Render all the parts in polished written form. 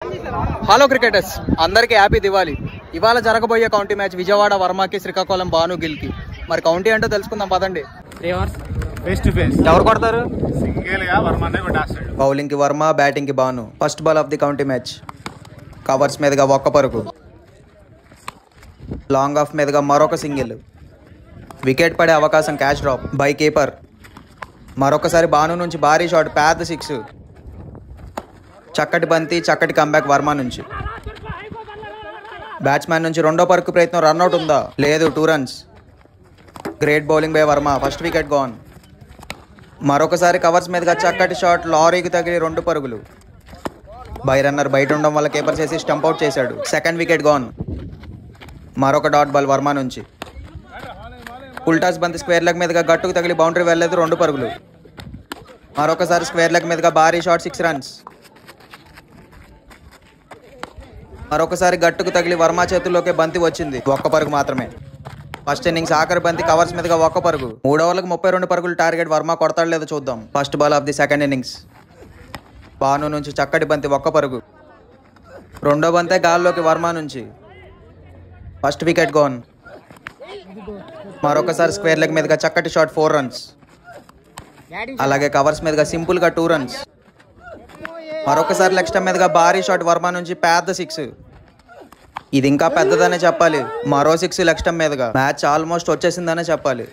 Hello cricketers, అందరికీ happy Diwali. ఇవాళ జరగబోయే కౌంటీ మ్యాచ్ విజయవాడ వర్మకి శ్రీకాకుళం భాను గిల్కి. మరి కౌంటీ ఏంటో తెలుసుకుందాం పదండి. ఫేస్ టు ఫేస్ ఎవరు కొడతారు? సింగిల్ గా వర్మనే కొట్టేస్తాడు. బౌలింగ్ కి వర్మ, బ్యాటింగ్ కి Bhanu. First ball of the county match. Covers మీదుగా ఒక్క పరుగు, లాంగ్ ఆఫ్ మీదుగా మరొక సింగిల్, వికెట్ పడే అవకాశం, క్యాచ్ డ్రాప్ బై కీపర్. మరొకసారి భాను నుంచి భారీ షాట్, పెద్ద సిక్స్. చక్కటి బంతి, చక్కటి కంబ్యాక్ వర్మ నుంచి. బ్యాట్స్మెన్ నుంచి రెండో పరుగు ప్రయత్నం, రన్అట్ ఉందా? లేదు, 2 runs. Great bowling by Varma, first wicket gone. మరొకసారి కవర్స్ మీదుగా చక్కటి షాట్, లారీకి తగిలి 2 పరుగులు. బై రన్నర్ బయట ఉండడం వల్ల కీపర్ చేసి స్టంప్ అవుట్ చేశాడు. Second wicket gone. మరొక డాట్ బాల్ వర్మ నుంచి. ఉల్టాస్ బంతి స్క్వేర్ లెగ్ మీదుగా గట్టుకు తగిలి బౌండరీ వెళ్ళలేదు, 2 పరుగులు. మరొకసారి స్క్వేర్ లెగ్ మీదుగా భారీ షాట్, 6 runs. మరొకసారి గట్టుకు తగిలి వర్మ చేతుల్లోకి బంతి వచ్చింది, 1 పరుగు మాత్రమే. ఫస్ట్ ఇన్నింగ్స్ ఆఖరి బంతి కవర్స్ మీదుగా 1 పరుగు. 3 ఓవర్లకు 32 పరుగులు టార్గెట్. వర్మ కొడతాడు లేదో చూద్దాం. First ball of the second innings. Bhanu నుంచి చక్కటి బంతి, 1 పరుగు. రెండో బంతే గాల్లోకి వర్మ నుంచి. First wicket gone. మరొకసారి స్క్వేర్ లెగ్ మీదుగా చక్కటి షాట్, 4 runs. అలాగే కవర్స్ మీదుగా సింపుల్గా 2 runs. మరొకసారి లెగ్ స్టంప్ మీదుగా భారీ షాట్ వర్మ నుంచి, పెద్ద 6. ఇది ఇంకా పెద్దదనే చెప్పాలి. మరో 6 లెగ్ స్టంప్ మీదుగా. మ్యాచ్ ఆల్మోస్ట్ వచ్చేసిందనే చెప్పాలి.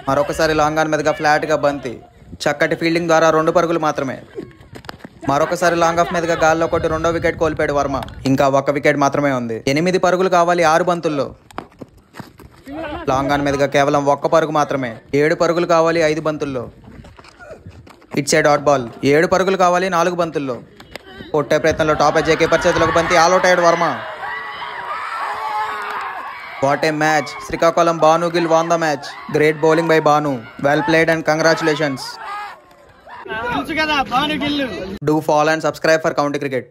మరొకసారి లాంగ్ ఆన్ మీదుగా ఫ్లాట్గా బంతి, చక్కటి ఫీల్డింగ్ ద్వారా 2 పరుగులు మాత్రమే. మరొకసారి లాంగ్ ఆఫ్ మీదుగా గాల్లో కొట్టి రెండో వికెట్ కోల్పోయాడు వర్మ. ఇంకా 1 వికెట్ మాత్రమే ఉంది. 8 పరుగులు కావాలి 6 బంతుల్లో. లాంగ్ ఆన్ మీదుగా కేవలం 1 పరుగు మాత్రమే. 7 పరుగులు కావాలి 5 బంతుల్లో. It's A dot ball. 7 పరుగులు కావాలి 4 బంతుల్లో. కొట్టే ప్రయత్నంలో టాప్ ఎడ్జ్ కీపర్ చేతులకు బంతి, ఆల్అౌట్ అయ్యాడు Varma. What a match. Srikakulam Bhanu గిల్ won the match. Great bowling by Bhanu. Well played and congratulations. Do follow and subscribe for county cricket.